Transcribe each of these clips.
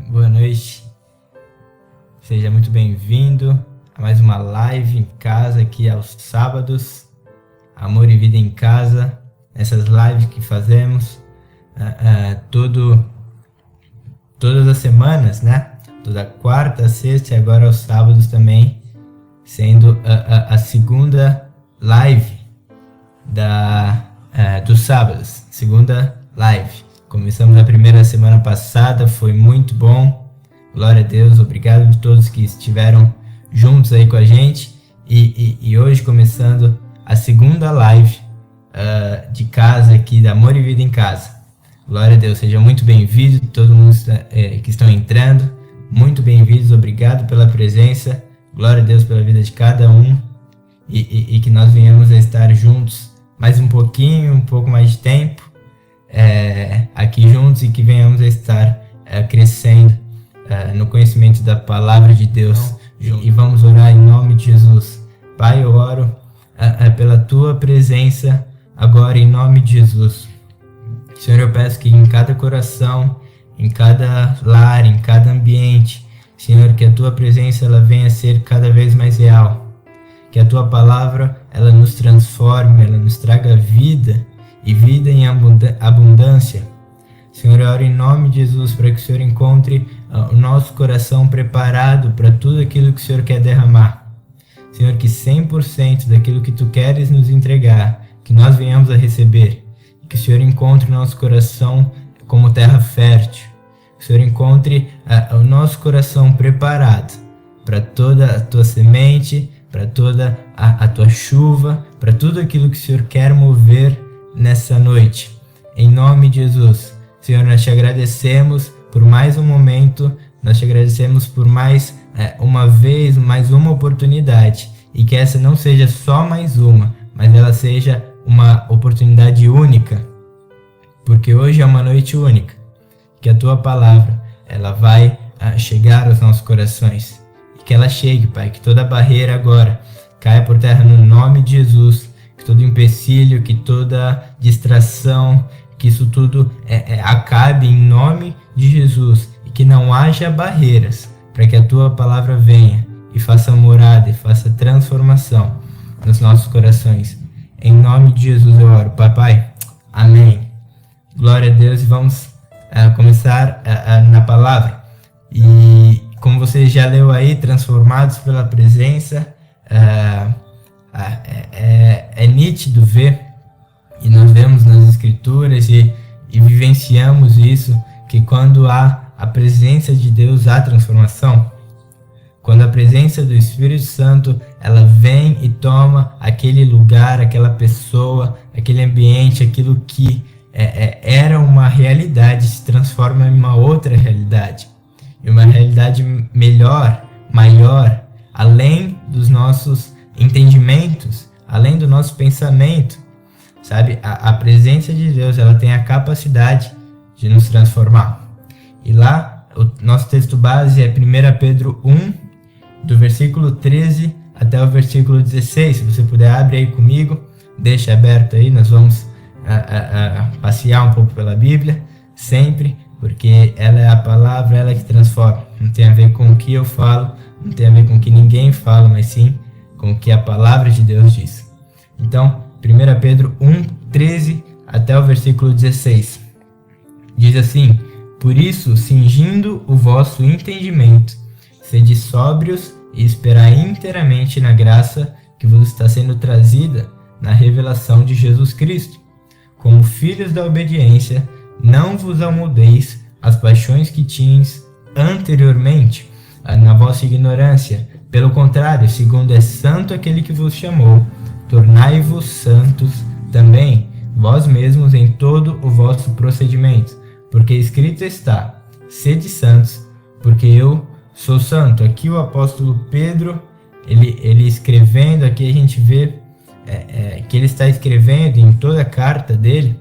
boa noite, seja muito bem-vindo a mais uma live em casa aqui aos sábados, Amor e Vida em Casa, essas lives que fazemos todas as semanas, né? Toda quarta, sexta e agora aos sábados também, sendo a segunda live dos sábados, segunda live. Começamos a primeira semana passada, foi muito bom, glória a Deus, obrigado a todos que estiveram juntos aí com a gente, e hoje começando a segunda live de casa aqui, da Amor e Vida em Casa. Glória a Deus, seja muito bem-vindo, todo mundo que estão entrando, muito bem-vindos, obrigado pela presença, glória a Deus pela vida de cada um, e que nós venhamos a estar juntos mais um pouco mais de tempo, aqui juntos, e que venhamos a estar crescendo no conhecimento da palavra de Deus, e vamos orar em nome de Jesus. Pai, eu oro pela tua presença agora em nome de Jesus. Senhor, eu peço que em cada coração, em cada lar, em cada ambiente, Senhor, que a tua presença ela venha a ser cada vez mais real, que a tua palavra ela nos transforme, ela nos traga vida, e vida em abundância. Senhor, eu oro em nome de Jesus para que o Senhor encontre o nosso coração preparado para tudo aquilo que o Senhor quer derramar. Senhor, que 100% daquilo que Tu queres nos entregar, que nós venhamos a receber, que o Senhor encontre o nosso coração como terra fértil, que o Senhor encontre o nosso coração preparado para toda a Tua semente, para toda a Tua chuva, para tudo aquilo que o Senhor quer mover nessa noite, em nome de Jesus. Senhor, nós te agradecemos por mais um momento, nós te agradecemos por mais mais uma oportunidade, e que essa não seja só mais uma, mas ela seja uma oportunidade única, porque hoje é uma noite única, que a tua palavra ela vai chegar aos nossos corações, e que ela chegue, Pai, que toda barreira agora caia por terra no nome de Jesus, que todo empecilho, que toda distração, que isso tudo acabe em nome de Jesus, e que não haja barreiras para que a tua palavra venha e faça morada e faça transformação nos nossos corações. Em nome de Jesus eu oro, Papai. Amém. Glória a Deus, e vamos começar na palavra. E como você já leu aí, transformados pela presença, é nítido ver, e nós vemos nas escrituras e vivenciamos isso, que quando há a presença de Deus há transformação. Quando a presença do Espírito Santo ela vem e toma aquele lugar, aquela pessoa, aquele ambiente, aquilo que era uma realidade se transforma em uma outra realidade, em uma realidade melhor, maior, além dos nossos entendimentos, além do nosso pensamento, sabe? A presença de Deus, ela tem a capacidade de nos transformar. E lá, o nosso texto base é 1 Pedro 1, do versículo 13 até o versículo 16. Se você puder, abre aí comigo, deixa aberto aí, nós vamos passear um pouco pela Bíblia, sempre, porque ela é a palavra, ela é que transforma. Não tem a ver com o que eu falo, não tem a ver com o que ninguém fala, mas sim com o que a palavra de Deus diz. Então, 1 Pedro 1, 13 até o versículo 16. Diz assim: por isso, cingindo o vosso entendimento, sede sóbrios e esperai inteiramente na graça que vos está sendo trazida na revelação de Jesus Cristo. Como filhos da obediência, não vos amoldeis às paixões que tinhas anteriormente, na vossa ignorância. Pelo contrário, segundo é santo aquele que vos chamou, tornai-vos santos também, vós mesmos em todo o vosso procedimento, porque escrito está: sede santos, porque eu sou santo. Aqui o apóstolo Pedro, ele escrevendo, aqui a gente vê que ele está escrevendo em toda a carta dele,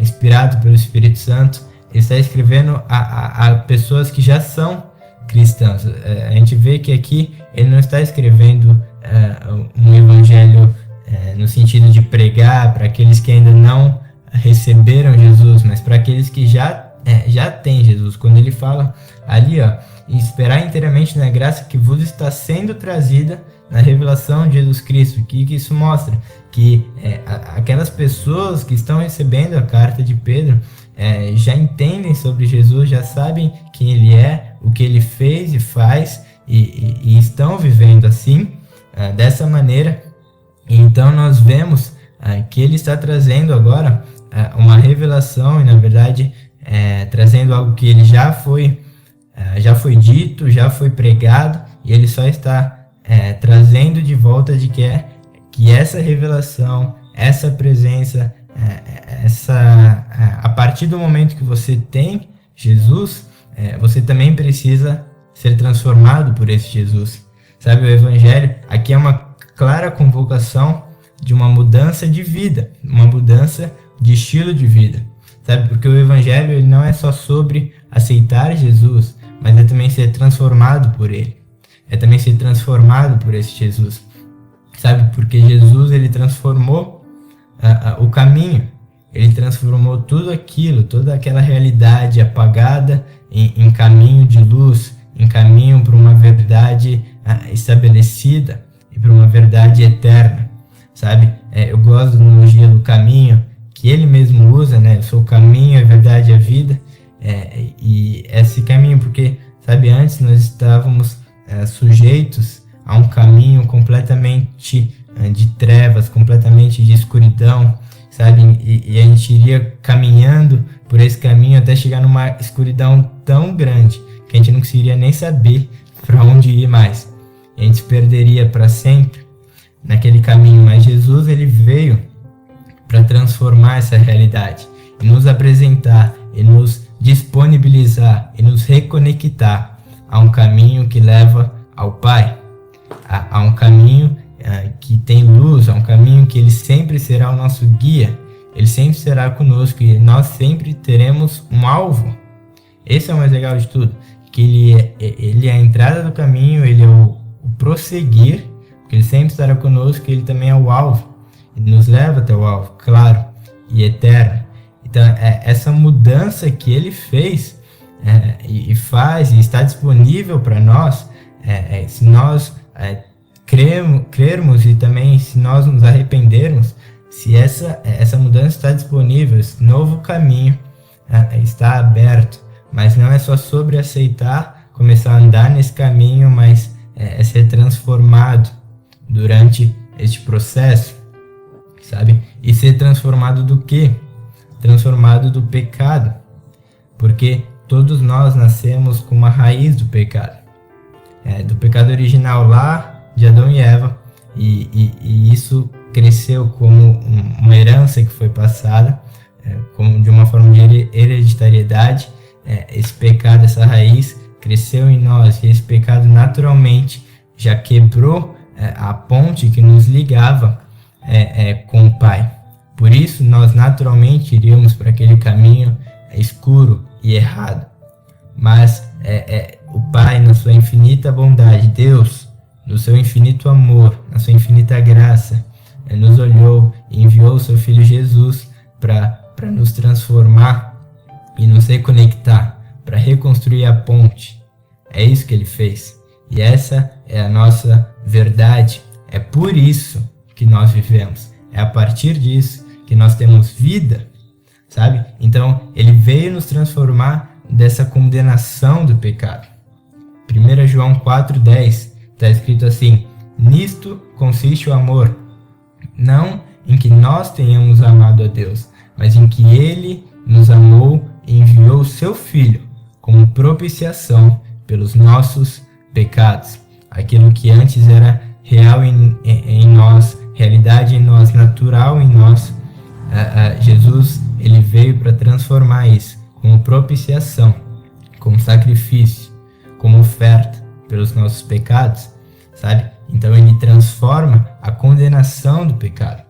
inspirado pelo Espírito Santo, ele está escrevendo a pessoas que já são cristãs. A gente vê que aqui ele não está escrevendo um evangelho no sentido de pregar para aqueles que ainda não receberam Jesus, mas para aqueles que já já tem Jesus. Quando ele fala ali, esperar inteiramente na graça que vos está sendo trazida na revelação de Jesus Cristo. O que isso mostra? Que aquelas pessoas que estão recebendo a carta de Pedro já entendem sobre Jesus, já sabem quem ele é, o que ele fez e faz, e estão vivendo assim, dessa maneira. Então nós vemos que ele está trazendo agora uma revelação, e na verdade trazendo algo que ele já foi dito, já foi pregado, e ele só está trazendo de volta de que essa revelação, essa presença, a partir do momento que você tem Jesus, você também precisa ser transformado por esse Jesus. Sabe, o Evangelho aqui é uma clara convocação de uma mudança de vida, uma mudança de estilo de vida. Sabe, porque o Evangelho ele não é só sobre aceitar Jesus, mas é também ser transformado por ele. É também ser transformado por esse Jesus. Sabe, porque Jesus ele transformou o caminho. Ele transformou tudo aquilo, toda aquela realidade apagada em caminho de luz, em caminho para uma verdade estabelecida e para uma verdade eterna. Sabe, eu gosto da analogia do caminho que ele mesmo usa, né? Eu sou o caminho, a verdade e a vida. E esse caminho, porque, sabe, antes nós estávamos sujeitos a um caminho completamente de trevas, completamente de escuridão, sabe? E a gente iria caminhando por esse caminho até chegar numa escuridão tão grande que a gente não conseguiria nem saber para onde ir mais. E a gente se perderia para sempre naquele caminho. Mas Jesus ele veio para transformar essa realidade e nos apresentar e nos disponibilizar e nos reconectar a um caminho que leva ao Pai, a um caminho que tem luz, a um caminho que ele sempre será o nosso guia, ele sempre será conosco e nós sempre teremos um alvo. Esse é o mais legal de tudo, que ele é a entrada do caminho, ele é o prosseguir, porque ele sempre estará conosco e ele também é o alvo, ele nos leva até o alvo, claro, e eterno. Então, essa mudança que ele fez e faz e está disponível para nós, se nós crermos e também se nós nos arrependermos, se essa mudança está disponível, esse novo caminho está aberto, mas não é só sobre aceitar, começar a andar nesse caminho, mas é ser transformado durante este processo, sabe? E ser transformado do quê? Transformado do pecado, porque todos nós nascemos com uma raiz do pecado, do pecado original lá de Adão e Eva, e isso cresceu como uma herança que foi passada, como de uma forma de hereditariedade. Esse pecado, essa raiz cresceu em nós, e esse pecado naturalmente já quebrou a ponte que nos ligava com o Pai. Por isso nós naturalmente iríamos para aquele caminho escuro e errado. Mas o Pai, na sua infinita bondade, Deus, no seu infinito amor, na sua infinita graça, nos olhou e enviou o seu Filho Jesus para nos transformar e nos reconectar, para reconstruir a ponte. É isso que ele fez. E essa é a nossa verdade. É por isso que nós vivemos. É a partir disso que nós temos vida, sabe? Então, ele veio nos transformar dessa condenação do pecado. 1 João 4,10 está escrito assim: nisto consiste o amor, não em que nós tenhamos amado a Deus, mas em que ele nos amou e enviou o seu Filho como propiciação pelos nossos pecados. Aquilo que antes era real em nós, realidade em nós, natural em nós, Jesus ele veio para transformar isso como propiciação, como sacrifício, como oferta pelos nossos pecados, sabe? Então ele transforma a condenação do pecado.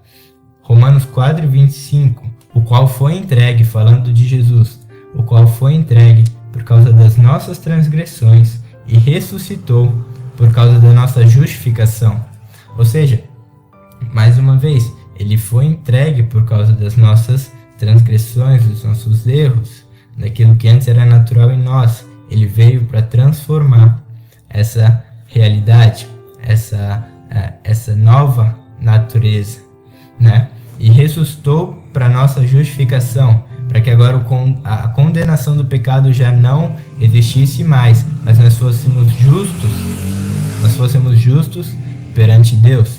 Romanos 4,25, o qual foi entregue, falando de Jesus, o qual foi entregue por causa das nossas transgressões e ressuscitou por causa da nossa justificação. Ou seja, mais uma vez, ele foi entregue por causa das nossas transgressões, dos nossos erros, daquilo que antes era natural em nós. Ele veio para transformar essa realidade, essa nova natureza, né? E ressuscitou para nossa justificação, para que agora a condenação do pecado já não existisse mais, mas nós fôssemos justos perante Deus.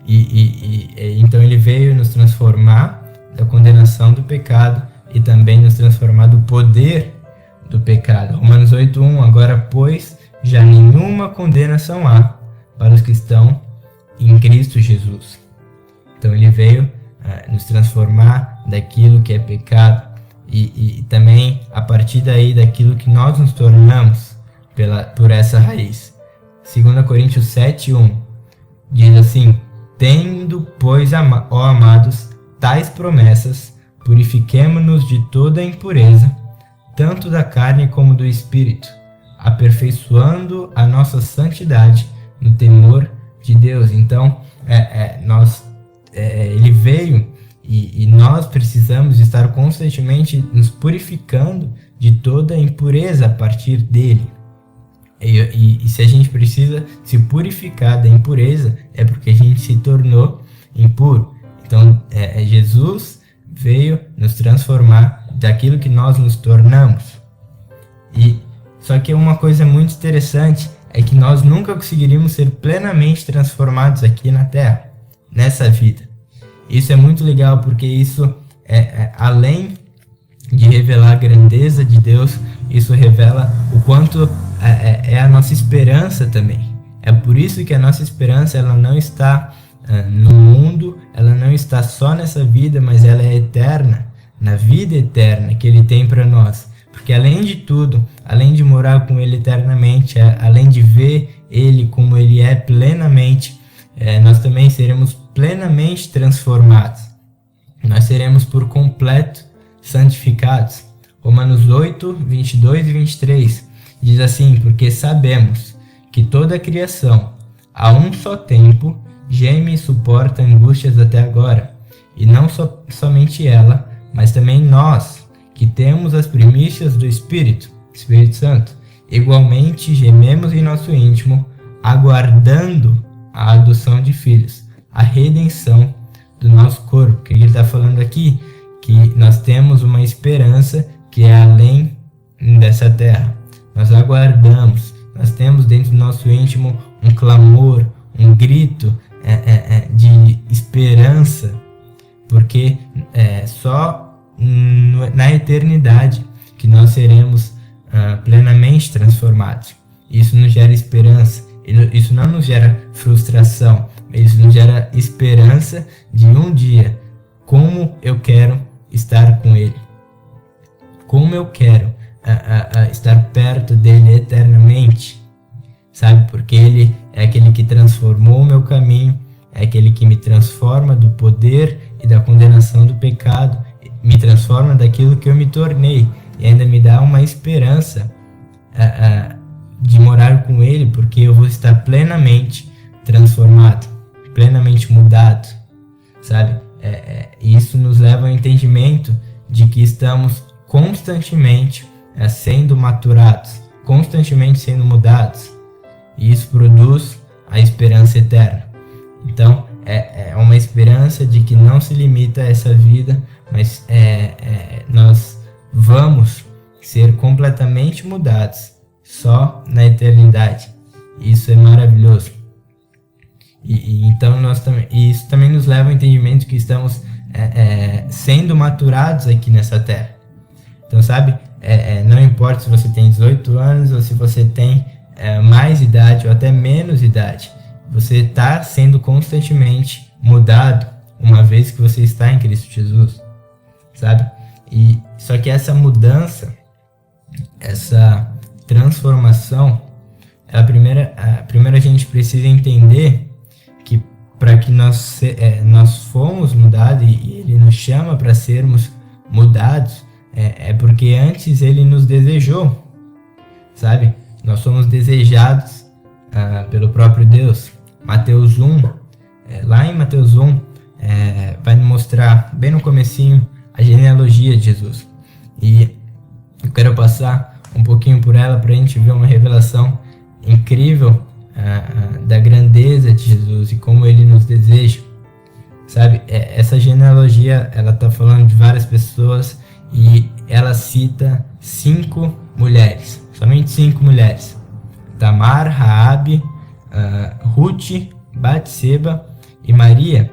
Então ele veio nos transformar da condenação do pecado e também nos transformar do poder do pecado. Romanos 8:1, agora pois já nenhuma condenação há para os que estão em Cristo Jesus. Então ele veio nos transformar daquilo que é pecado e também a partir daí daquilo que nós nos tornamos por essa raiz. 2 Coríntios 7:1 diz assim: tendo, pois, ó amados, tais promessas, purifiquemo-nos de toda a impureza, tanto da carne como do espírito, aperfeiçoando a nossa santidade no temor de Deus. Então, ele veio e nós precisamos estar constantemente nos purificando de toda a impureza a partir dele. E se a gente precisa se purificar da impureza, é porque a gente se tornou impuro. Então, Jesus veio nos transformar daquilo que nós nos tornamos. Só que uma coisa muito interessante é que nós nunca conseguiríamos ser plenamente transformados aqui na Terra, nessa vida. Isso é muito legal, porque isso além de revelar a grandeza de Deus, isso revela o quanto é a nossa esperança também. É por isso que a nossa esperança ela não está no mundo, ela não está só nessa vida, mas ela é eterna, na vida eterna que Ele tem para nós. Porque além de tudo, além de morar com Ele eternamente, além de ver Ele como Ele é plenamente, nós também seremos plenamente transformados. Nós seremos por completo santificados. Romanos 8, 22 e 23 diz assim: porque sabemos que toda a criação, a um só tempo, geme e suporta angústias até agora, e não somente ela, mas também nós, que temos as primícias do Espírito Santo, igualmente gememos em nosso íntimo, aguardando a adoção de filhos, a redenção do nosso corpo. Que ele está falando aqui que nós temos uma esperança que é além dessa terra. Nós aguardamos, nós temos dentro do nosso íntimo um clamor, um grito de esperança, porque só na eternidade que nós seremos plenamente transformados. Isso nos gera esperança, isso não nos gera frustração, isso nos gera esperança de um dia, como eu quero estar com Ele, como eu quero estar perto dele eternamente, sabe? Porque Ele é aquele que transformou o meu caminho, é aquele que me transforma do poder e da condenação do pecado, me transforma daquilo que eu me tornei e ainda me dá uma esperança de morar com Ele, porque eu vou estar plenamente transformado, plenamente mudado, sabe? E isso nos leva ao entendimento de que estamos constantemente sendo maturados, constantemente sendo mudados, e isso produz a esperança eterna. Então é uma esperança de que não se limita a essa vida, mas nós vamos ser completamente mudados só na eternidade. Isso é maravilhoso. Então isso também nos leva ao entendimento que estamos sendo maturados aqui nessa terra. Então, sabe, não importa se você tem 18 anos ou se você tem mais idade ou até menos idade, você está sendo constantemente mudado uma vez que você está em Cristo Jesus, sabe? Só que essa mudança, essa transformação, primeiro a gente precisa entender que para que nós fomos mudados e Ele nos chama para sermos mudados, porque antes Ele nos desejou, sabe? Nós somos desejados pelo próprio Deus. Mateus 1, lá em Mateus 1, vai mostrar bem no comecinho a genealogia de Jesus. E eu quero passar um pouquinho por ela para a gente ver uma revelação incrível da grandeza de Jesus e como ele nos deseja. Sabe, essa genealogia, ela está falando de várias pessoas e ela cita 5 mulheres, somente 5 mulheres: Tamar, Raabe, Ruth, Batseba e Maria.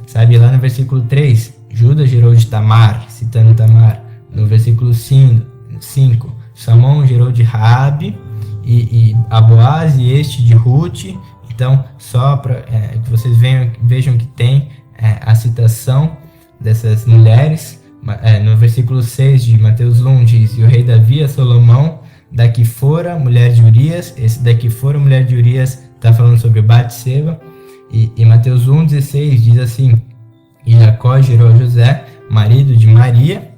Sabe, lá no versículo 3, Judas gerou de Tamar, citando Tamar. No versículo 5, Salmão gerou de Raabe e a Boaz e este de Ruth. Então, só para que vocês vejam que tem a citação dessas mulheres. No versículo 6 de Mateus 1 diz: e o rei Davi a Salomão, daqui fora mulher de Urias. Esse daqui fora mulher de Urias está falando sobre Batseba. E Mateus 1,16 diz assim: e Jacó gerou a José, marido de Maria,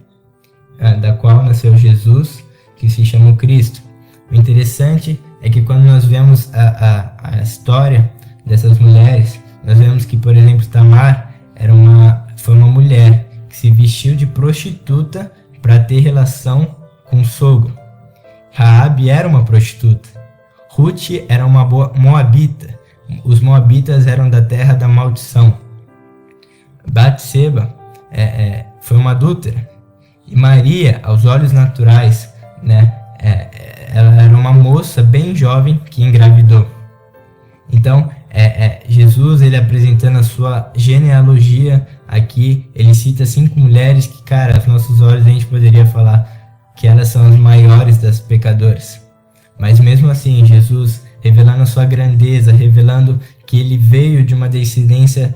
da qual nasceu Jesus, que se chama Cristo. O interessante é que quando nós vemos a história dessas mulheres, nós vemos que, por exemplo, Tamar foi uma mulher que se vestiu de prostituta para ter relação com o sogro. Raabe era uma prostituta. Ruth era uma moabita. Os moabitas eram da terra da maldição. Batseba foi uma adúltera. E Maria, aos olhos naturais, ela era uma moça bem jovem que engravidou. Então, Jesus, ele apresentando a sua genealogia aqui, ele cita 5 mulheres que, cara, aos nossos olhos a gente poderia falar que elas são as maiores das pecadoras. Mas mesmo assim, Jesus, revelando a sua grandeza, revelando que ele veio de uma descendência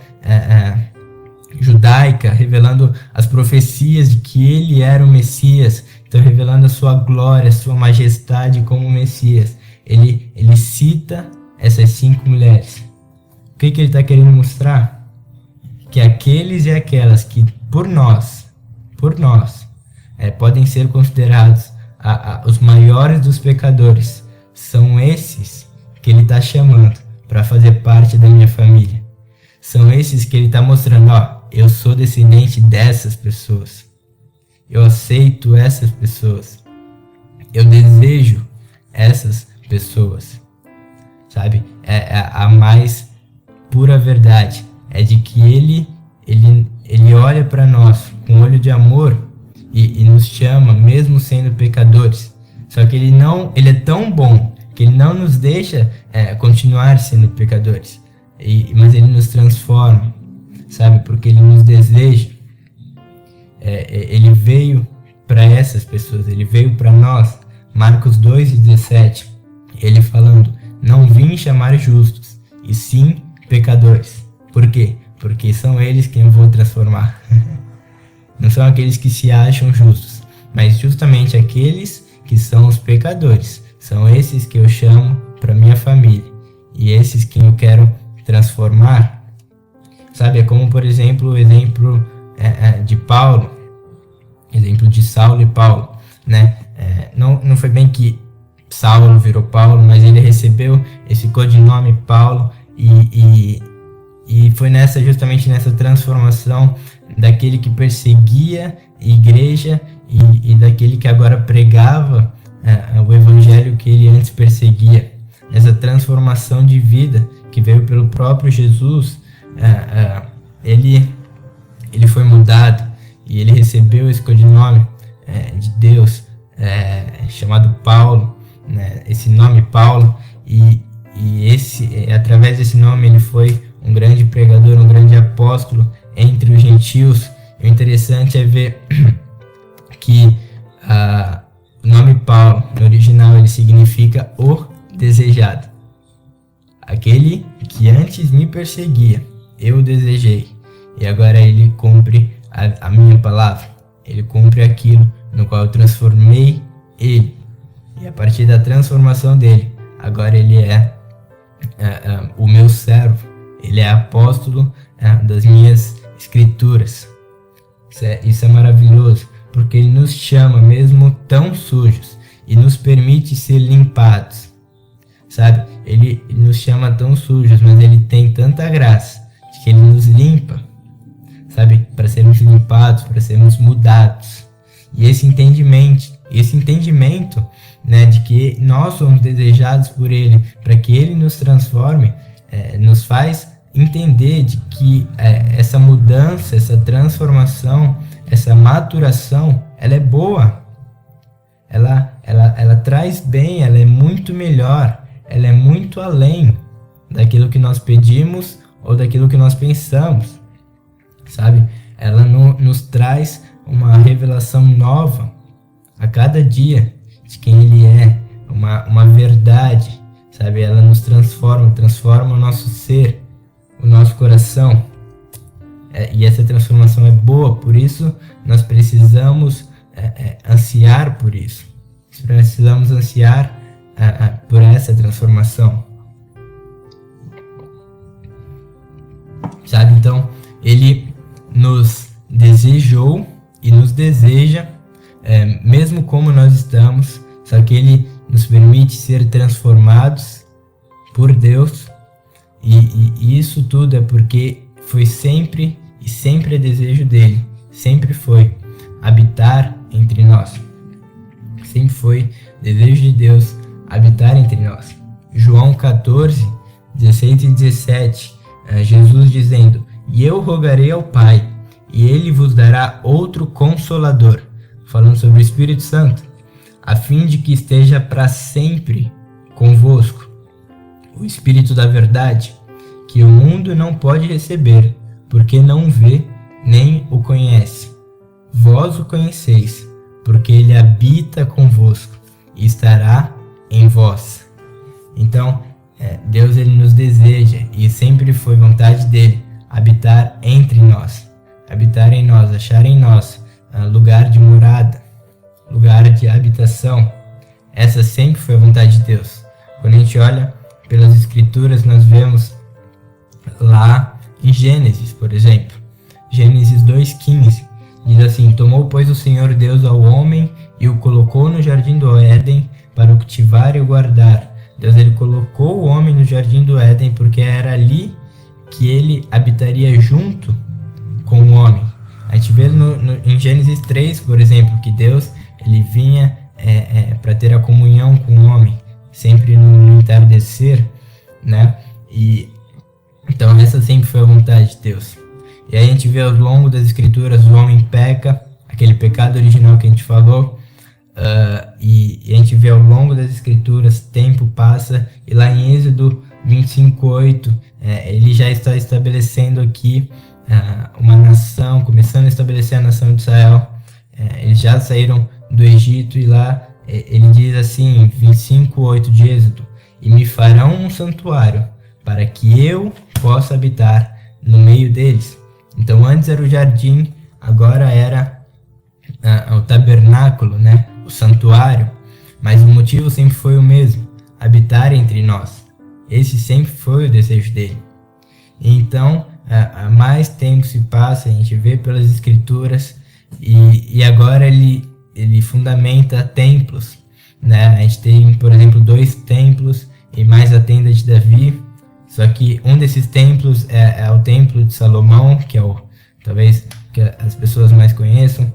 judaica, revelando as profecias de que ele era o Messias, então revelando a sua glória, a sua majestade como Messias, ele cita essas 5 mulheres. O que ele está querendo mostrar? Que aqueles e aquelas que por nós, podem ser considerados os maiores dos pecadores, são esses que ele está chamando para fazer parte da minha família. São esses que ele está mostrando: eu sou descendente dessas pessoas. Eu aceito essas pessoas. Eu desejo essas pessoas. Sabe? A mais pura verdade é de que ele olha para nós com um olho de amor e nos chama, mesmo sendo pecadores. Só que ele é tão bom que ele não nos deixa continuar sendo pecadores. Mas ele nos transforma, sabe? Porque ele nos deseja. Ele veio para essas pessoas, ele veio para nós. Marcos 2,17, ele falando: não vim chamar justos, e sim pecadores. Por quê? Porque são eles quem eu vou transformar. Não são aqueles que se acham justos, mas justamente aqueles que são os pecadores. São esses que eu chamo para minha família, e esses que eu quero transformar. Sabe, é como, por exemplo, o exemplo de Paulo, exemplo de Saulo e Paulo, né? Não foi bem que Saulo virou Paulo, mas ele recebeu esse codinome Paulo e foi justamente nessa transformação daquele que perseguia a igreja e daquele que agora pregava o evangelho que ele antes perseguia. Essa transformação de vida que veio pelo próprio Jesus, ele foi mudado e ele recebeu esse codinome de Deus, chamado Paulo, né? Esse nome Paulo, e através desse nome ele foi um grande pregador, um grande apóstolo entre os gentios. O interessante é ver que o nome Paulo, no original, ele significa o desejado. Aquele que antes me perseguia, eu desejei. E agora ele cumpre a minha palavra. Ele cumpre aquilo no qual eu transformei ele. E a partir da transformação dele, agora ele é o meu servo. Ele é apóstolo das minhas escrituras. Isso é maravilhoso, porque ele nos chama mesmo tão sujos e nos permite ser limpados. Sabe? Ele nos chama tão sujos, mas ele tem tanta graça de que ele nos limpa, sabe? Para sermos limpados, para sermos mudados. E esse entendimento, né, de que nós somos desejados por Ele, para que Ele nos transforme, nos faz entender de que essa mudança, essa transformação, essa maturação, ela é boa. Ela traz bem, ela é muito melhor, ela é muito além daquilo que nós pedimos ou daquilo que nós pensamos, sabe? Ela nos traz uma revelação nova a cada dia de quem Ele é, uma verdade, sabe? Ela nos transforma o nosso ser, o nosso coração, e essa transformação é boa, por isso nós precisamos ansiar por isso, precisamos ansiar por essa transformação, sabe? Então, Ele nos desejou e nos deseja, mesmo como nós estamos, só que Ele nos permite ser transformados por Deus, e isso tudo é porque foi sempre e sempre é desejo dele, sempre foi habitar entre nós, sempre foi desejo de Deus habitar entre nós. João 14, 16 e 17, Jesus dizendo: "E eu rogarei ao Pai, e Ele vos dará outro Consolador", falando sobre o Espírito Santo, "a fim de que esteja para sempre convosco, o Espírito da verdade, que o mundo não pode receber, porque não vê nem o conhece. Vós o conheceis, porque Ele habita convosco e estará em vós." Então, Deus, Ele nos deseja, e sempre foi vontade dEle, habitar entre nós, habitar em nós, achar em nós lugar de morada, lugar de habitação. Essa sempre foi a vontade de Deus. Quando a gente olha pelas Escrituras, nós vemos lá em Gênesis, por exemplo, Gênesis 2,15, diz assim: "Tomou, pois, o Senhor Deus ao homem e o colocou no jardim do Éden para o cultivar e o guardar." Deus, Ele colocou o homem no jardim do Éden porque era ali que Ele habitaria junto com o homem. A gente vê em Gênesis 3, por exemplo, que Deus, Ele vinha para ter a comunhão com o homem, sempre no entardecer, né? E então essa sempre foi a vontade de Deus. E aí a gente vê ao longo das Escrituras o homem peca, aquele pecado original que a gente falou, e a gente vê ao longo das Escrituras, tempo passa, e lá em Êxodo 25:8, ele já está estabelecendo aqui uma nação, começando a estabelecer a nação de Israel. Eles já saíram do Egito, e lá ele diz assim, 25:8 de Êxodo: "E me farão um santuário, para que eu possa habitar no meio deles." Então antes era o jardim, agora era o tabernáculo, né? O santuário, mas o motivo sempre foi o mesmo: habitar entre nós. Esse sempre foi o desejo dele. Então, mais tempo se passa, a gente vê pelas Escrituras, e agora ele fundamenta templos, né? A gente tem, por exemplo, 2 templos e mais a tenda de Davi. Só que um desses templos é o templo de Salomão, que é talvez que as pessoas mais conheçam,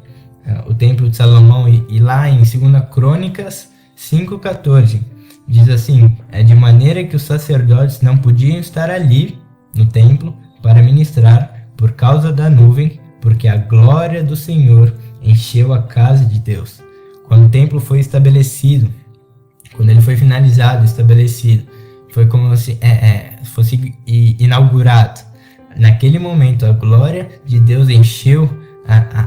o templo de Salomão. E lá em 2 Crônicas 5:14 diz assim: "De maneira que os sacerdotes não podiam estar ali no templo para ministrar por causa da nuvem, porque a glória do Senhor encheu a casa de Deus." Quando o templo foi estabelecido, quando ele foi finalizado, estabelecido, foi como se fosse inaugurado. Naquele momento, a glória de Deus encheu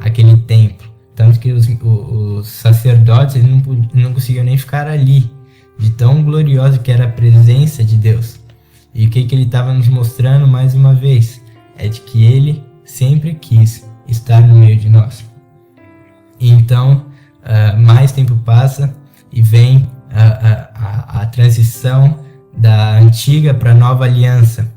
aquele templo. Tanto que os sacerdotes, eles não conseguiam nem ficar ali, de tão gloriosa que era a presença de Deus. E o que ele estava nos mostrando mais uma vez? É de que Ele sempre quis estar no meio de nós. E então, mais tempo passa e vem a transição da antiga para a nova aliança,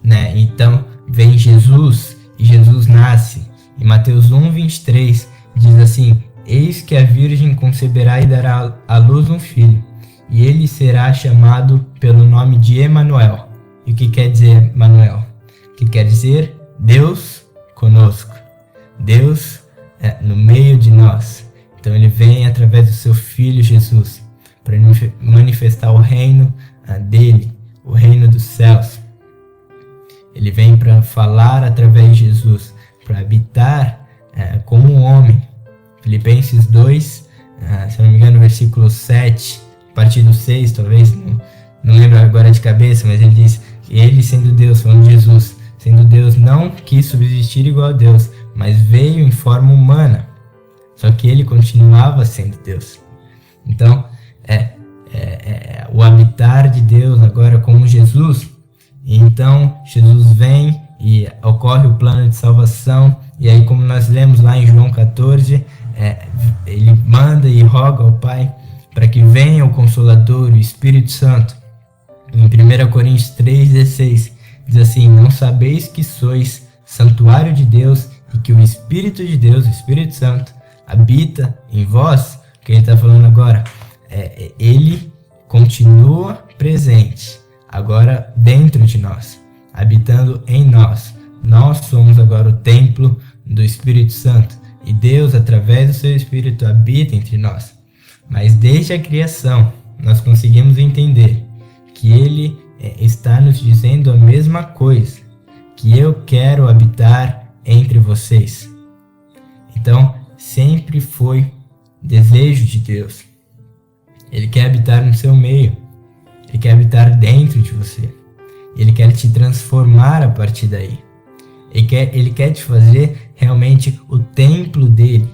né? Então vem Jesus, e Jesus nasce. Em Mateus 1:23 diz assim: "Eis que a virgem conceberá e dará à luz um filho, e ele será chamado pelo nome de Emanuel." E o que quer dizer Emanuel? Que quer dizer Deus conosco, Deus no meio de nós. através do seu Filho Jesus, para manifestar o reino dele, o reino dos céus. Ele vem para falar através de Jesus, para habitar como um homem. Filipenses 2, se não me engano, versículo 7, a partir do 6, talvez, não lembro agora de cabeça, mas ele diz que ele, sendo Deus, falando de Jesus, sendo Deus, não quis subsistir igual a Deus, mas veio em forma humana. Só que ele continuava sendo Deus. Então, o habitar de Deus agora como Jesus. E então, Jesus vem e ocorre o plano de salvação. E aí, como nós lemos lá em João 14, ele manda e roga ao Pai para que venha o Consolador, o Espírito Santo. Em 1 Coríntios 3,16, diz assim: não sabeis que sois santuário de Deus e que o Espírito de Deus, o Espírito Santo, habita em vós? O que ele está falando agora? Ele continua presente, agora dentro de nós, habitando em nós. Nós somos agora o templo do Espírito Santo e Deus, através do seu Espírito, habita entre nós. Mas desde a criação, nós conseguimos entender que Ele está nos dizendo a mesma coisa, que eu quero habitar entre vocês. Então, sempre foi desejo de Deus. Ele quer habitar no seu meio. Ele quer habitar dentro de você. Ele quer te transformar a partir daí. Ele quer te fazer realmente o templo dele.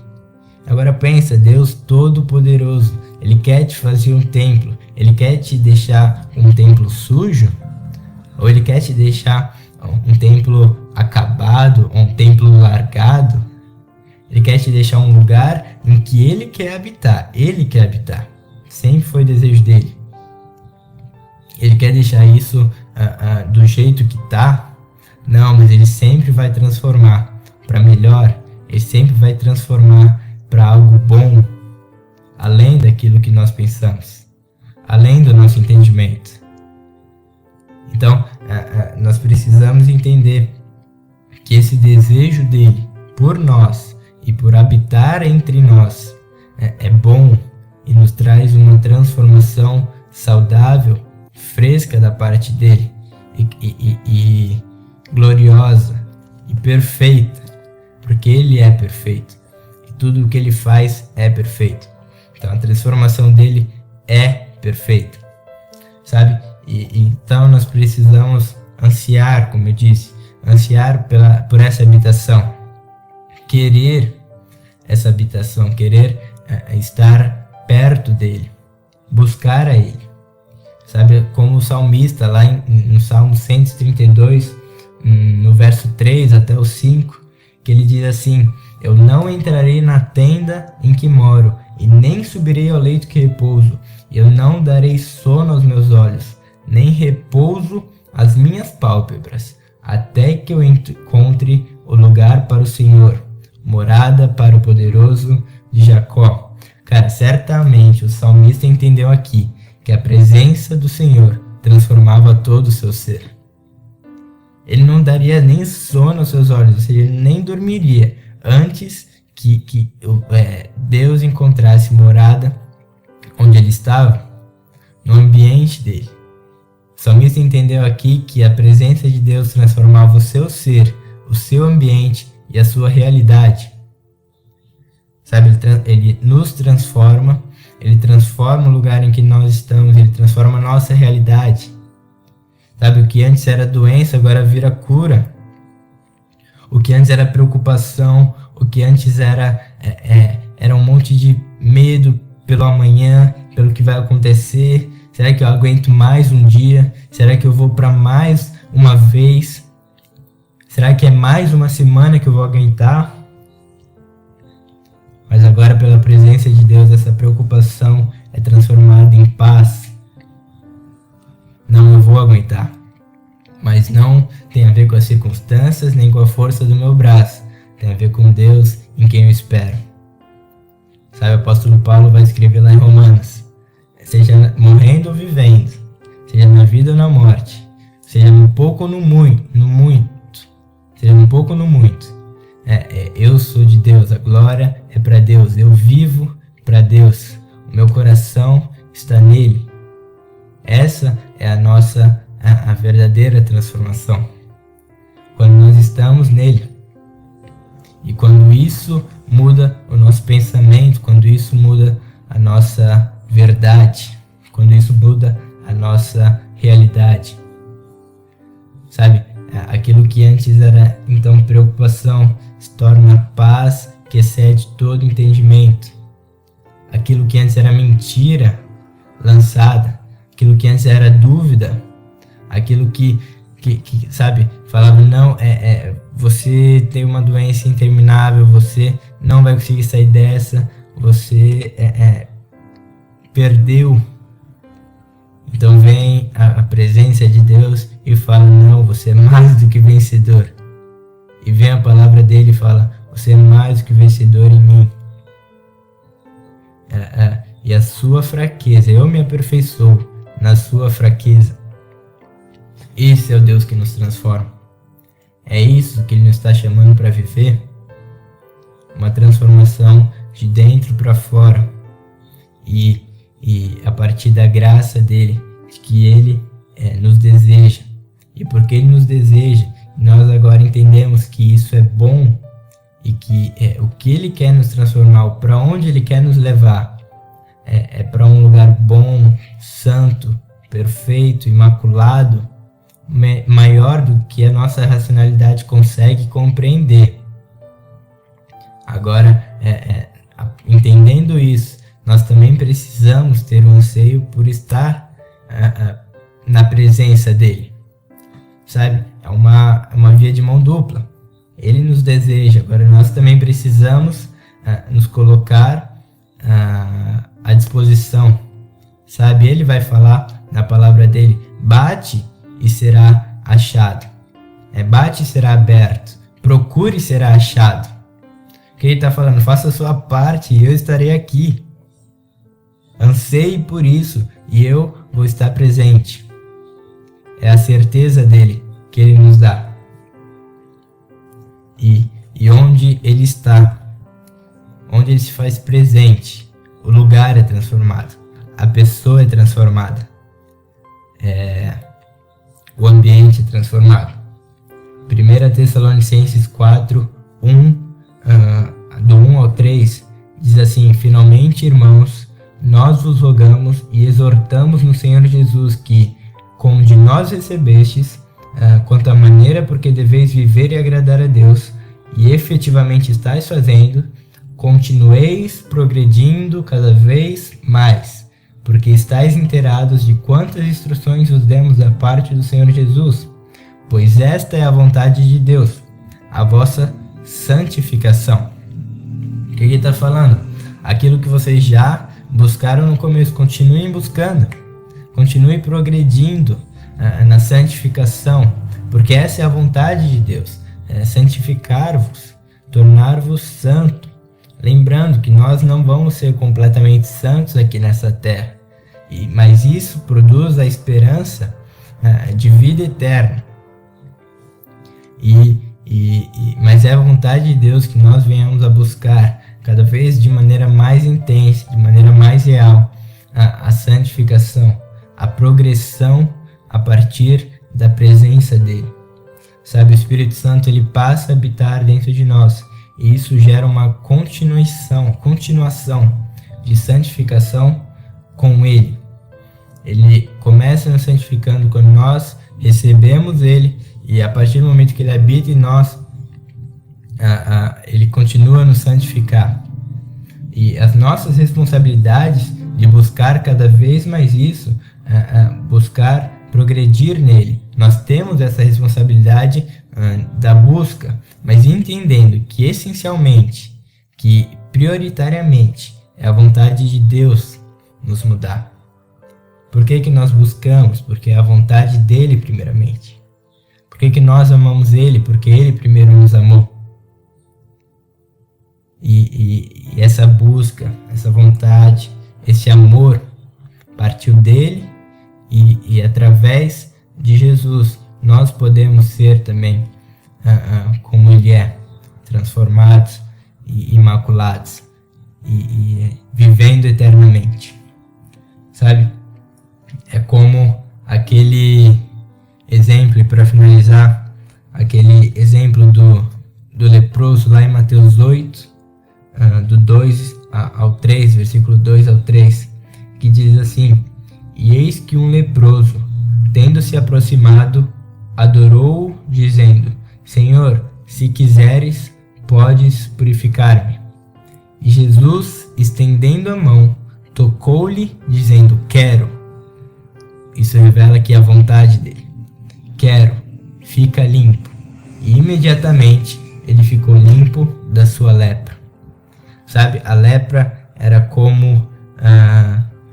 Agora pensa, Deus Todo-Poderoso, Ele quer te fazer um templo. Ele quer te deixar um templo sujo? Ou Ele quer te deixar um templo acabado, um templo largado? Ele quer te deixar um lugar em que Ele quer habitar. Ele quer habitar. Sempre foi desejo dele. Ele quer deixar isso do jeito que está? Não, mas Ele sempre vai transformar para melhor. Ele sempre vai transformar para algo bom, além daquilo que nós pensamos, além do nosso entendimento. Então, nós precisamos entender que esse desejo dele por nós e por habitar entre nós é bom e nos traz uma transformação saudável, fresca da parte dele e gloriosa e perfeita, porque ele é perfeito e tudo o que ele faz é perfeito. Então a transformação dele é perfeita, sabe? Então nós precisamos ansiar, como eu disse, ansiar por essa habitação, querer essa habitação, querer estar perto dele, buscar a ele. Sabe, como o salmista lá no Salmo 132, no verso 3 até o 5, que ele diz assim: eu não entrarei na tenda em que moro, e nem subirei ao leito que repouso, e eu não darei sono aos meus olhos, nem repouso às minhas pálpebras, até que eu encontre o lugar para o Senhor, morada para o poderoso de Jacó. Cara, certamente o salmista entendeu aqui que a presença do Senhor transformava todo o seu ser. Ele não daria nem sono aos seus olhos, ou seja, ele nem dormiria antes que Deus encontrasse morada onde ele estava, no ambiente dele. O salmista entendeu aqui que a presença de Deus transformava o seu ser, o seu ambiente e a sua realidade. Sabe, ele nos transforma, ele transforma o lugar em que nós estamos, ele transforma a nossa realidade. Sabe, o que antes era doença agora vira cura. O que antes era preocupação, o que antes era um monte de medo pelo amanhã, pelo que vai acontecer. Será que eu aguento mais um dia? Será que eu vou para mais uma vez? Será que é mais uma semana que eu vou aguentar? Mas agora, pela presença de Deus, essa preocupação é transformada em paz. Não, eu vou aguentar. Mas não tem a ver com as circunstâncias, nem com a força do meu braço. Tem a ver com Deus em quem eu espero. Sabe, o apóstolo Paulo vai escrever lá em Romanos: seja morrendo ou vivendo, seja na vida ou na morte, seja no pouco ou no muito, seja no pouco ou no muito, eu sou de Deus, a glória é para Deus, eu vivo para Deus. O meu coração está nele. Essa é a verdadeira transformação. Quando nós estamos nele. E quando isso muda o nosso pensamento, quando isso muda a nossa verdade, quando isso muda a nossa realidade. Sabe, aquilo que antes era então preocupação se torna paz que excede todo entendimento. Aquilo que antes era mentira lançada, aquilo que antes era dúvida, aquilo que sabe, falava não, você tem uma doença interminável, você não vai conseguir sair dessa, você perdeu. Então vem a presença de Deus e fala, não, você é mais do que vencedor. E vem a palavra dele e fala, você é mais do que vencedor em mim. E a sua fraqueza, eu me aperfeiçoo na sua fraqueza. Esse é o Deus que nos transforma. É isso que Ele nos está chamando para viver. Uma transformação de dentro para fora. E a partir da graça dele, de que Ele nos deseja. E porque Ele nos deseja, nós agora entendemos que isso é bom e que o que Ele quer nos transformar, para onde Ele quer nos levar, é para um lugar bom, santo, perfeito, imaculado, maior do que a nossa racionalidade consegue compreender. Agora, entendendo isso, nós também precisamos ter um anseio por estar na presença dele. Sabe? É uma via de mão dupla. Ele nos deseja, agora nós também precisamos nos colocar à disposição. Sabe? Ele vai falar na palavra dele, bate e será achado. Bate e será aberto. Procure e será achado. O que ele está falando? Faça a sua parte e eu estarei aqui. Anseie por isso e eu vou estar presente. É a certeza dele que ele nos dá. E onde ele está, onde ele se faz presente, o lugar é transformado. A pessoa é transformada. O ambiente é transformado. 1 Tessalonicenses 4, do 1 ao 3, diz assim, finalmente, irmãos, nós vos rogamos e exortamos no Senhor Jesus que, como de nós recebestes, quanto à maneira porque deveis viver e agradar a Deus, e efetivamente estáis fazendo, continueis progredindo cada vez mais, porque estáis inteirados de quantas instruções vos demos da parte do Senhor Jesus, pois esta é a vontade de Deus, a vossa santificação. O que ele está falando? Aquilo que vocês já buscaram no começo, continuem buscando, continuem progredindo na santificação, porque essa é a vontade de Deus, santificar-vos, tornar-vos santo. Lembrando que nós não vamos ser completamente santos aqui nessa terra, mas isso produz a esperança de vida eterna. Mas é a vontade de Deus que nós venhamos a buscar cada vez de maneira mais intensa, de maneira mais real, a santificação, a progressão a partir da presença dele. Sabe, o Espírito Santo ele passa a habitar dentro de nós e isso gera uma continuação de santificação com ele. Ele começa nos santificando quando nós recebemos ele e a partir do momento que ele habita em nós, ele continua a nos santificar. E as nossas responsabilidades de buscar cada vez mais isso, buscar progredir nele. Nós temos essa responsabilidade da busca, mas entendendo que essencialmente, que prioritariamente é a vontade de Deus nos mudar. Por que nós buscamos? Porque é a vontade dele primeiramente. Por que nós amamos ele? Porque ele primeiro nos amou. E essa busca, essa vontade, esse amor partiu dele e através de Jesus nós podemos ser também como ele é, transformados e imaculados. e vivendo eternamente, sabe? É como aquele exemplo, para finalizar, aquele exemplo do leproso lá em Mateus 8, do 2 ao 3, versículo 2 ao 3, que diz assim: E eis que um leproso, tendo se aproximado, adorou-o, dizendo: Senhor, se quiseres, podes purificar-me. E Jesus, estendendo a mão, tocou-lhe, dizendo: Quero. Isso revela aqui a vontade dele. Quero, fica limpo. E imediatamente ele ficou limpo da sua lepra. Sabe, a lepra era como,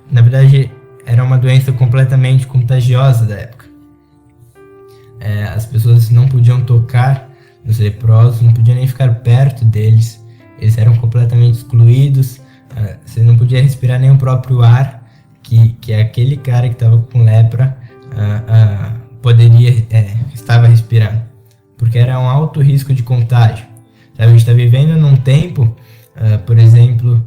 na verdade, era uma doença completamente contagiosa da época. As pessoas não podiam tocar nos leprosos, não podiam nem ficar perto deles. Eles eram completamente excluídos. Você não podia respirar nem o próprio ar que aquele cara que estava com lepra estava respirando, porque era um alto risco de contágio. Sabe, a gente está vivendo num tempo, por exemplo,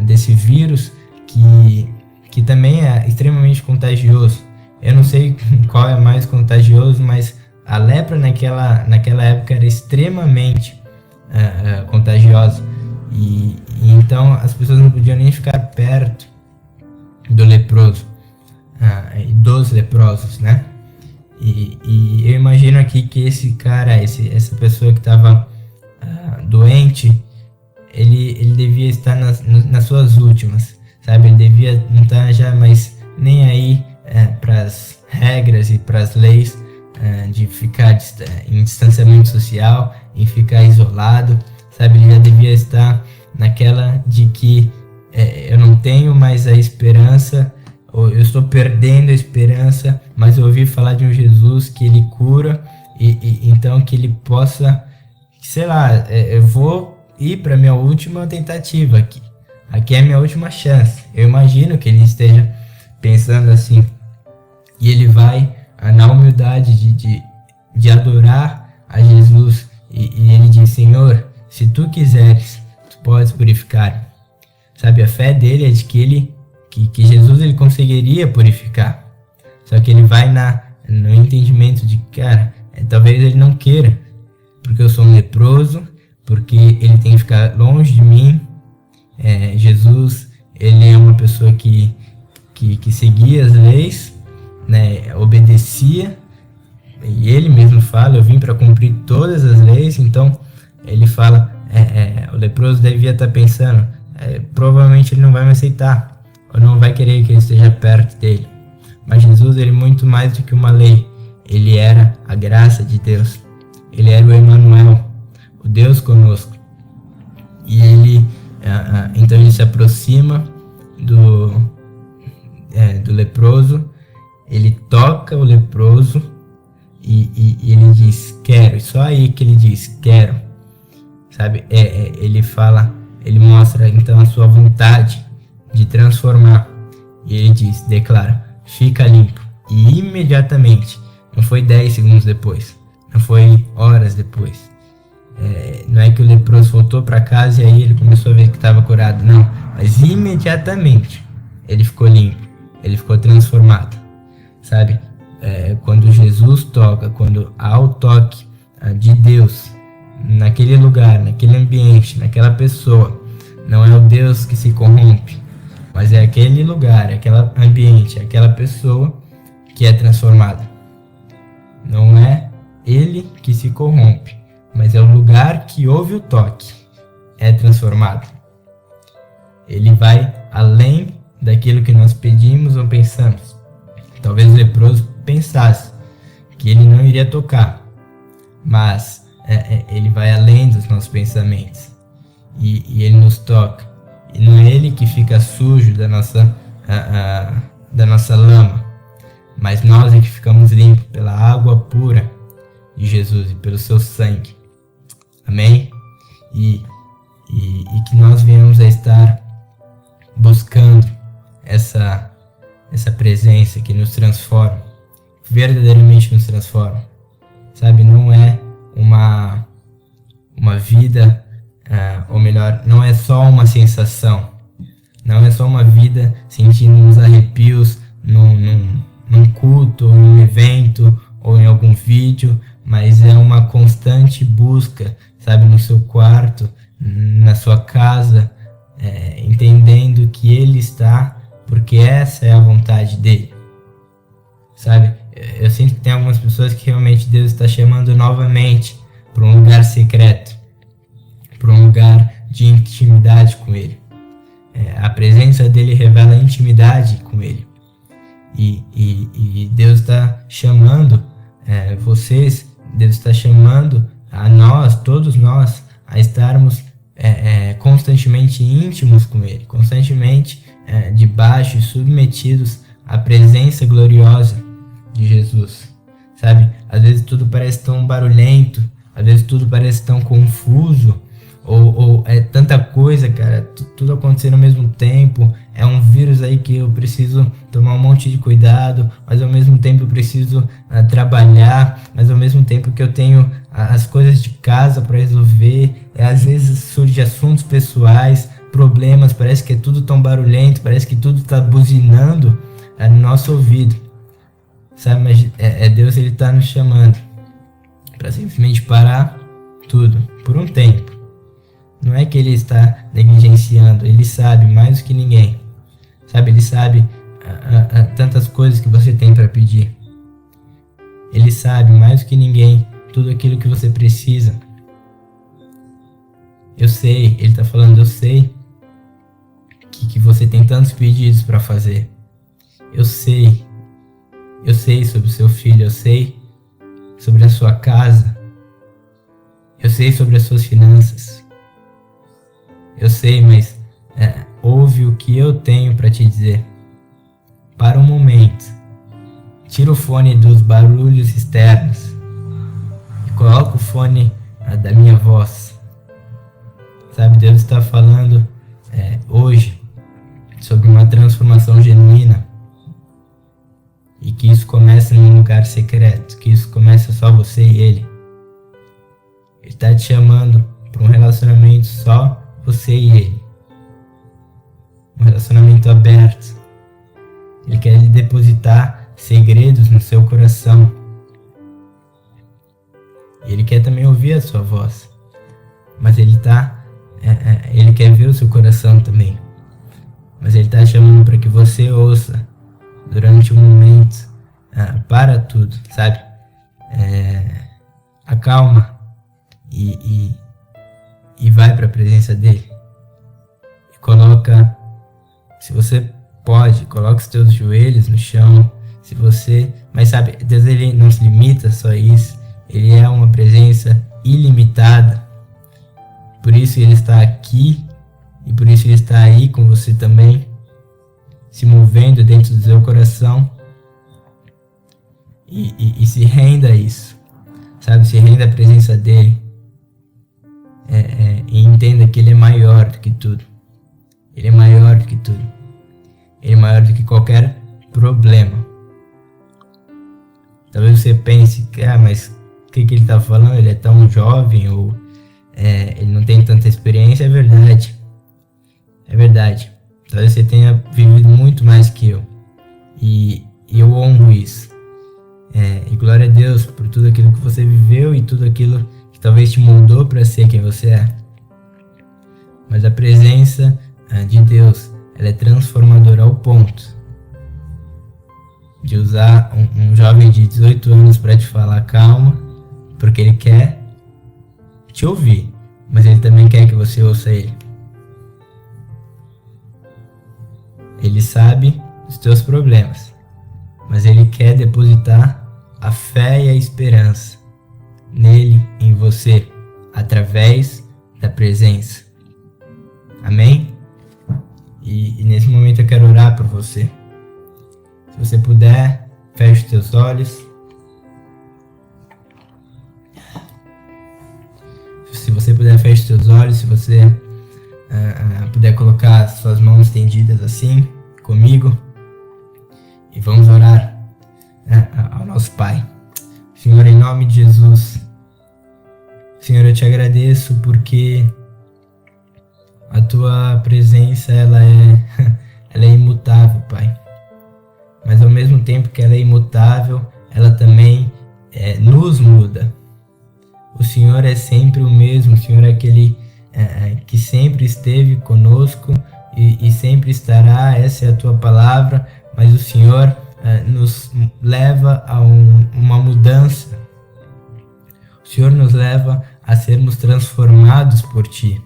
desse vírus que também é extremamente contagioso. Eu não sei qual é mais contagioso, mas a lepra naquela época era extremamente contagiosa. E então as pessoas não podiam nem ficar perto do leproso, dos leprosos, né? E eu imagino aqui que esse cara, essa pessoa que estava doente, ele devia estar nas suas últimas, sabe? Ele devia não estar já mais nem aí para as regras e para as leis de ficar em distanciamento social, em ficar isolado, sabe? Ele já devia estar naquela de que eu não tenho mais a esperança, ou eu estou perdendo a esperança, mas eu ouvi falar de um Jesus que ele cura, e então que ele possa, sei lá, eu vou ir para minha última tentativa aqui. Aqui é a minha última chance. Eu imagino que ele esteja pensando assim. E ele vai na humildade de adorar a Jesus. E ele diz: Senhor, se tu quiseres, tu podes purificar-me. Sabe, a fé dele é de que Jesus ele conseguiria purificar. Só que ele vai no entendimento de que, cara, talvez ele não queira, porque eu sou um leproso, porque ele tem que ficar longe de mim. Jesus, ele é uma pessoa que seguia as leis, né, obedecia, e ele mesmo fala: eu vim para cumprir todas as leis. Então ele fala, o leproso devia estar pensando, provavelmente ele não vai me aceitar, ou não vai querer que eu esteja perto dele. Mas Jesus, ele muito mais do que uma lei, ele era a graça de Deus, ele era o Emmanuel, o Deus conosco. E ele então ele se aproxima do leproso, ele toca o leproso e ele diz: quero. E só aí que ele diz: quero. Sabe, ele fala, ele mostra então a sua vontade de transformar. E ele diz, declara: fica limpo. E imediatamente, não foi 10 segundos depois, não foi horas depois. Não é que o leproso voltou para casa e aí ele começou a ver que estava curado, não. Mas imediatamente ele ficou limpo, ele ficou transformado, sabe? Quando Jesus toca, quando há o toque de Deus naquele lugar, naquele ambiente, naquela pessoa, não é o Deus que se corrompe, mas é aquele lugar, aquele ambiente, aquela pessoa que é transformada. Não é ele que se corrompe, mas é o lugar que houve o toque, é transformado. Ele vai além daquilo que nós pedimos ou pensamos. Talvez o leproso pensasse que ele não iria tocar, mas ele vai além dos nossos pensamentos e ele nos toca. E não é ele que fica sujo da nossa lama, mas nós é que ficamos limpos pela água pura de Jesus e pelo seu sangue. Amém? E que nós venhamos a estar buscando essa presença que nos transforma, verdadeiramente nos transforma. Sabe, não é uma vida, ou melhor, melhor. Não é só uma sensação. Não é só uma vida sentindo uns arrepios num culto, ou em um evento, ou em algum vídeo, mas é uma constante busca, sabe, no seu quarto, na sua casa, entendendo que Ele está, porque essa é a vontade dele, sabe? Eu sinto que tem algumas pessoas que realmente Deus está chamando novamente para um lugar secreto, para um lugar de intimidade com Ele. A presença dele revela intimidade com Ele. E Deus está chamando vocês, Deus está chamando a nós, todos nós, a estarmos constantemente íntimos com Ele, constantemente debaixo e submetidos à presença gloriosa de Jesus, sabe? Às vezes tudo parece tão barulhento, às vezes tudo parece tão confuso, ou é tanta coisa, cara, tudo acontecendo ao mesmo tempo. É um vírus aí que eu preciso tomar um monte de cuidado, mas ao mesmo tempo eu preciso trabalhar, mas ao mesmo tempo que eu tenho as coisas de casa para resolver. Às vezes surgem assuntos pessoais, problemas, parece que é tudo tão barulhento, parece que tudo está buzinando no nosso ouvido, sabe? Mas Deus, Ele está nos chamando para simplesmente parar tudo por um tempo. Não é que Ele está negligenciando, Ele sabe mais do que ninguém, sabe? Ele sabe tantas coisas que você tem para pedir. Ele sabe mais do que ninguém tudo aquilo que você precisa. Eu sei, Ele está falando, eu sei que você tem tantos pedidos para fazer. Eu sei sobre o seu filho, eu sei sobre a sua casa, eu sei sobre as suas finanças. Eu sei, mas ouve o que eu tenho para te dizer. Para um momento, tira o fone dos barulhos externos e coloca o fone da minha voz. Sabe, Deus está falando hoje sobre uma transformação genuína, e que isso começa em um lugar secreto, que isso começa só você e Ele. Ele está te chamando para um relacionamento só você e Ele. Um relacionamento aberto. Ele quer depositar segredos no seu coração. Ele quer também ouvir a sua voz. Mas Ele quer ver o seu coração também. Mas Ele está chamando para que você ouça durante um momento. Para tudo, sabe? Acalma e vai para a presença dele. E coloca, se você pode, coloca os teus joelhos no chão. Mas sabe, Deus, Ele não se limita só a isso. Ele é uma presença ilimitada. Por isso Ele está aqui, e por isso Ele está aí com você também, se movendo dentro do seu coração. E se renda a isso, sabe? Se renda à presença dele. E entenda que Ele é maior do que tudo. Ele é maior do que tudo. Ele é maior do que qualquer problema. Talvez você pense, mas o que ele está falando? Ele é tão jovem, ou ele não tem tanta experiência. É verdade. É verdade. Talvez você tenha vivido muito mais que eu. E eu honro isso. E glória a Deus por tudo aquilo que você viveu e tudo aquilo que talvez te moldou para ser quem você é. Mas a presença de Deus, ela é transformadora ao ponto de usar um jovem de 18 anos para te falar calma, porque Ele quer te ouvir, mas Ele também quer que você ouça Ele. Ele sabe dos teus problemas, mas Ele quer depositar a fé e a esperança nele, em você, através da presença. Amém? E nesse momento eu quero orar por você. Se você puder, feche os teus olhos. Se você puder, feche os teus olhos. Se você puder colocar as suas mãos estendidas assim, comigo. E vamos orar ao nosso Pai. Senhor, em nome de Jesus, Senhor, eu te agradeço porque tua presença ela é imutável, Pai. Mas ao mesmo tempo que ela é imutável, ela também nos muda. O Senhor é sempre o mesmo, o Senhor é aquele que sempre esteve conosco e sempre estará, essa é a tua palavra, mas o Senhor nos leva a uma mudança. O Senhor nos leva a sermos transformados por Ti,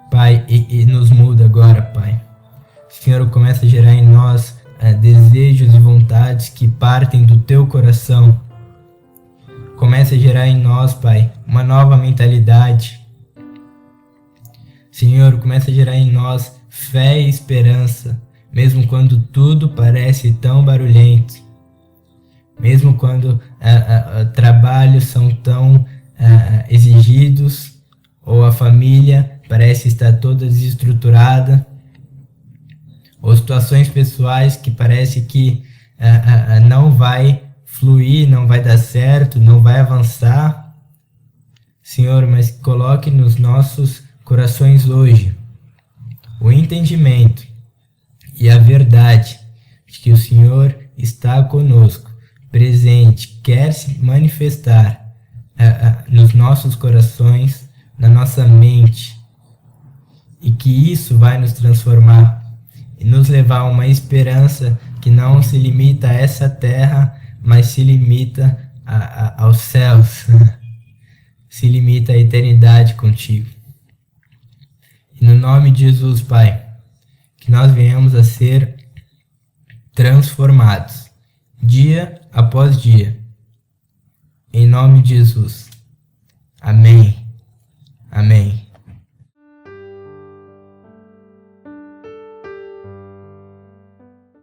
Pai, e nos muda agora, Pai. O Senhor começa a gerar em nós desejos e vontades que partem do Teu coração. Começa a gerar em nós, Pai, uma nova mentalidade. Senhor, começa a gerar em nós fé e esperança, mesmo quando tudo parece tão barulhento, mesmo quando trabalhos são tão exigidos, ou a família parece estar toda desestruturada, ou situações pessoais que parece que não vai fluir, não vai dar certo, não vai avançar. Senhor, mas coloque nos nossos corações hoje o entendimento e a verdade de que o Senhor está conosco, presente, quer se manifestar nos nossos corações, na nossa mente, e que isso vai nos transformar e nos levar a uma esperança que não se limita a essa terra, mas se limita aos céus, se limita à eternidade contigo. E no nome de Jesus, Pai, que nós venhamos a ser transformados, dia após dia. Em nome de Jesus. Amém. Amém.